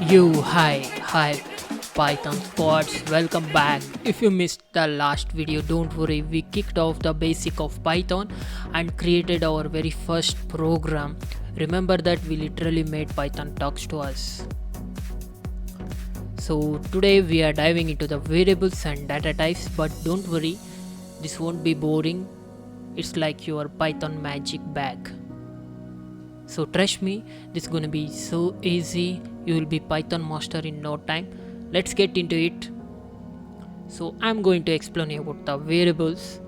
Hi, Python squads, welcome back. If you missed the last video, don't worry, we kicked off the basic of Python and created our very first program. Remember that we literally made Python talks to us. So today we are diving into the variables and data types, but don't worry, this won't be boring. It's like your Python magic bag. So trust me, this is gonna be so easy. You will be Python master in no time. Let's get into it. So I'm going to explain about the variables.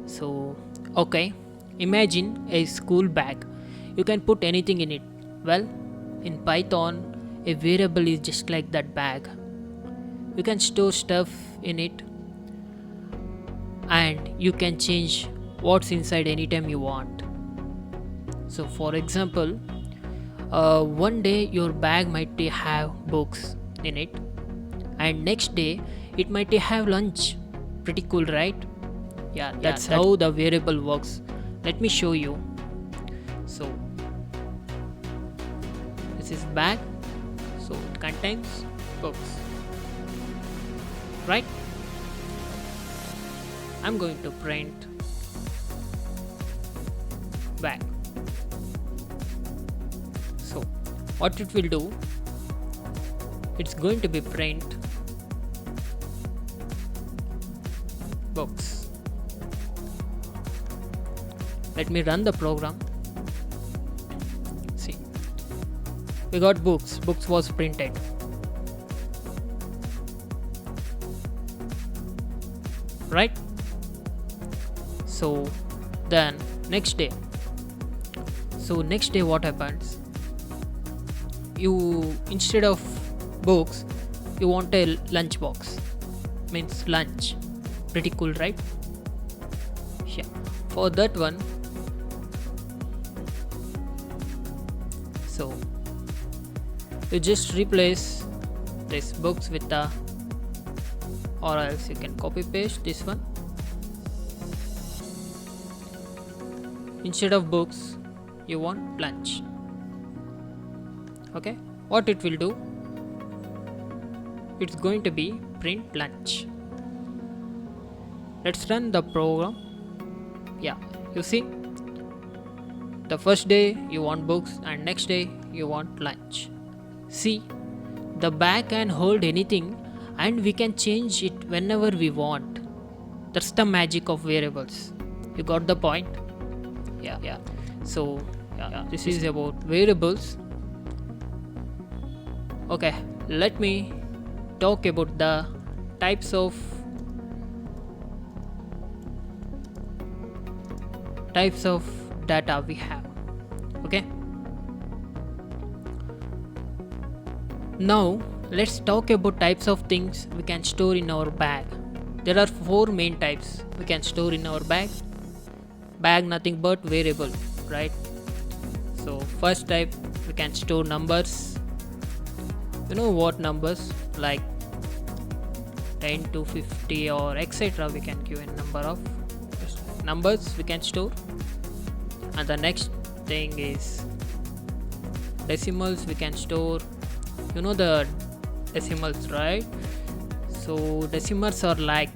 So okay, imagine a school bag. You can put anything in it. Well, in Python, a variable is just like that bag. You can store stuff in it and you can change what's inside anytime you want. So for example, one day your bag might have books in it and next day it might have lunch. Pretty cool, right? Yeah, that's how the variable works. Let me show you. So this is bag, so it contains books, right? I'm going to print bag. So what it will do, it's going to be print books. Let me run the program. See, we got books was printed. Right? So then next day what happens, you instead of books you want a lunch box, means lunch. Pretty cool, right? Yeah, for that one, so you just replace this books with the, or else you can copy paste this one. Instead of books you want lunch. Okay, what it will do, it's going to be print lunch. Let's run the program. Yeah, you see, the first day you want books and next day you want lunch. See, the bag can hold anything and we can change it whenever we want. That's the magic of variables. You got the point? Yeah. So this is about variables. Okay, let me talk about the types of data we have. Okay, now let's talk about types of things we can store in our bag. There are 4 main types we can store in our bag. Bag nothing but variable, right? So first type, we can store numbers. You know what numbers, like 10 to 50 or etc. we can give a number of numbers we can store. And the next thing is decimals we can store. You know the decimals, right? So decimals are like,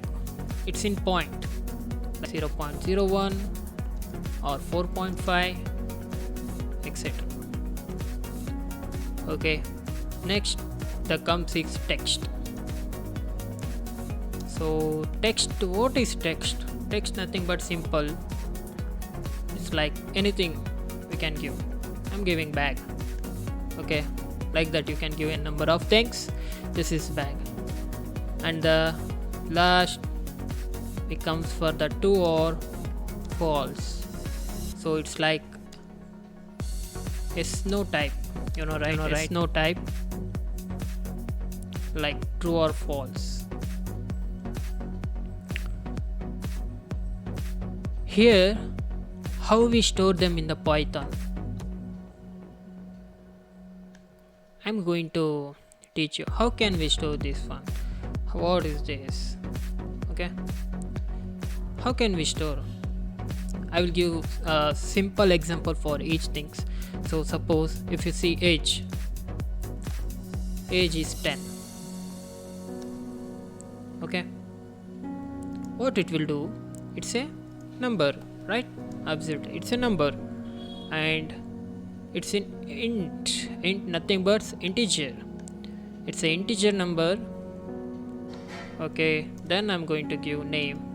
it's in point, like 0.01 or 4.5 etc. Okay, next the comes is text. So text, what is text? Text nothing but simple. It's like anything we can give. I'm giving bag. Okay, like that you can give a number of things. This is bag. And the last becomes for the true or false. So it's like it's no type, right? No type, like true or false. Here, how we store them in the Python, I'm going to teach you how can we store this one. What is this? Okay, how can we store? I will give a simple example for each things. So suppose if you see age age is 10. Okay, what it will do, it's a number, right? Observe, it's a number, and it's an int nothing but integer. It's an integer number. Okay, then I'm going to give name.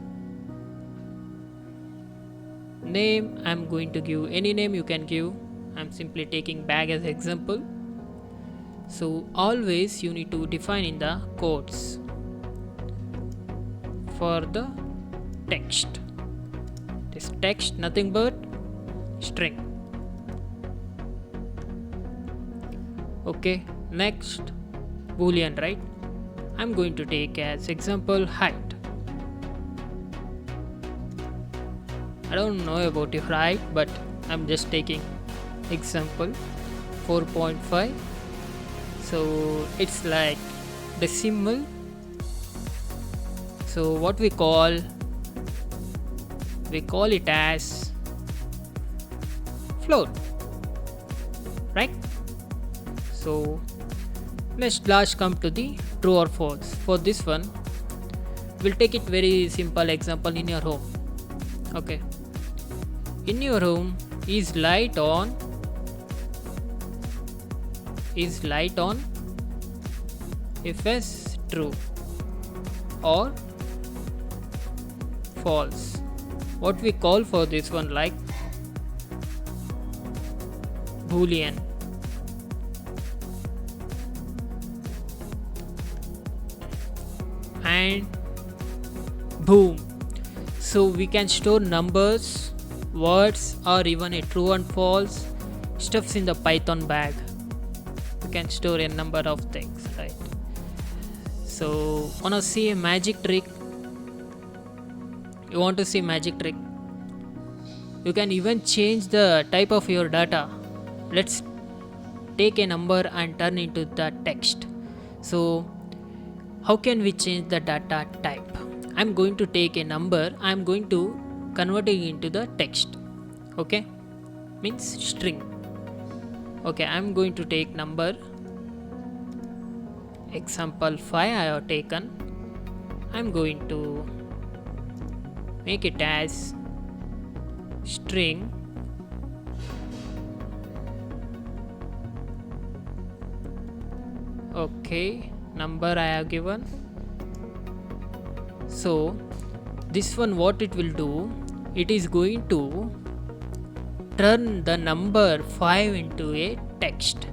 I'm going to give any name you can give. I'm simply taking bag as example. So always you need to define in the quotes for the text. This text nothing but string. Okay, next boolean, right? I'm going to take as example height. I don't know about your height, but I'm just taking example 4.5. So it's like decimal. So what we call it as float, right? So let's come to the true or false. For this one, we'll take it very simple example in your home. Okay, in your home, is light on? If yes, true or false. What we call for this one like boolean. And boom. So we can store numbers, words, or even a true and false stuffs in the Python bag. We can store a number of things, right? So wanna see a magic trick? You want to see magic trick? You can even change the type of your data. Let's take a number and turn into the text. So how can we change the data type? I'm going to take a number, I'm going to convert it into the text. Okay, means string. Okay, I'm going to take number example 5 I have taken. I'm going to make it as string okay, number I have given. So this one, what it will do, it is going to turn the number 5 into a text.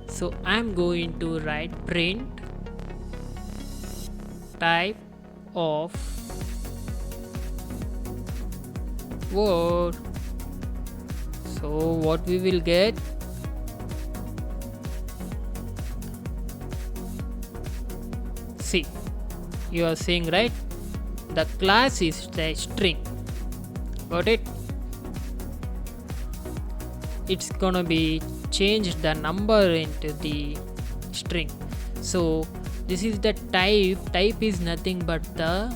So I'm going to write print type of word. So what we will get, see, you are seeing, right? The class is the string. Got it? It's gonna be changed the number into the string. So this is the type is nothing but the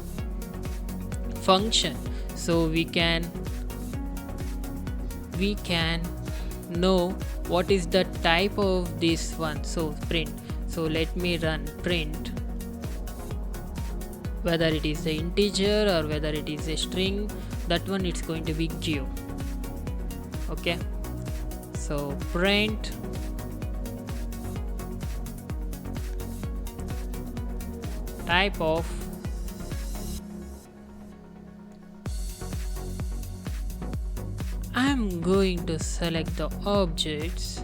function. So we can know what is the type of this one. So print. So let me run print, whether it is the integer or whether it is a string, that one it's going to be Q. Okay, so print type of I'm going to select the objects.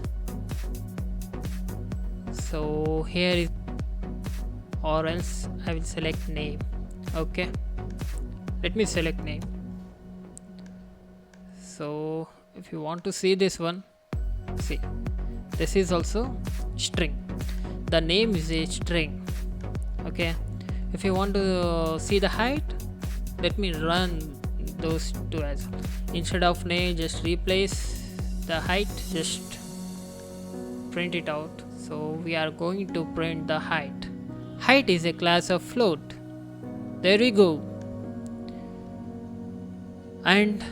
So here is, or else I will select name. Okay, let me select name. So if you want to see this one, see, this is also string. The name is a string. Okay, if you want to see the height, let me run those two as well. Instead of name, just replace the height, just print it out. So we are going to print the height. Height is a class of float. There we go. And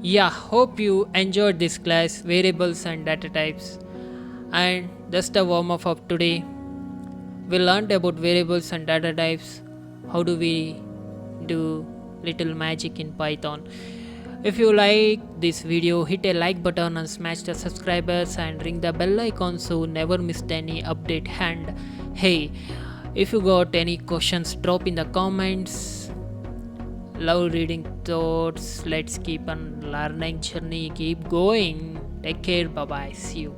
yeah, hope you enjoyed this class, variables and data types. And that's the warm up of today. We learned about variables and data types. How do we do little magic in Python? If you like this video, hit a like button and smash the subscribers and ring the bell icon so you never missed any update. And hey, if you got any questions, drop in the comments. Love reading thoughts. Let's keep on learning journey. Keep going. Take care. Bye bye. See you.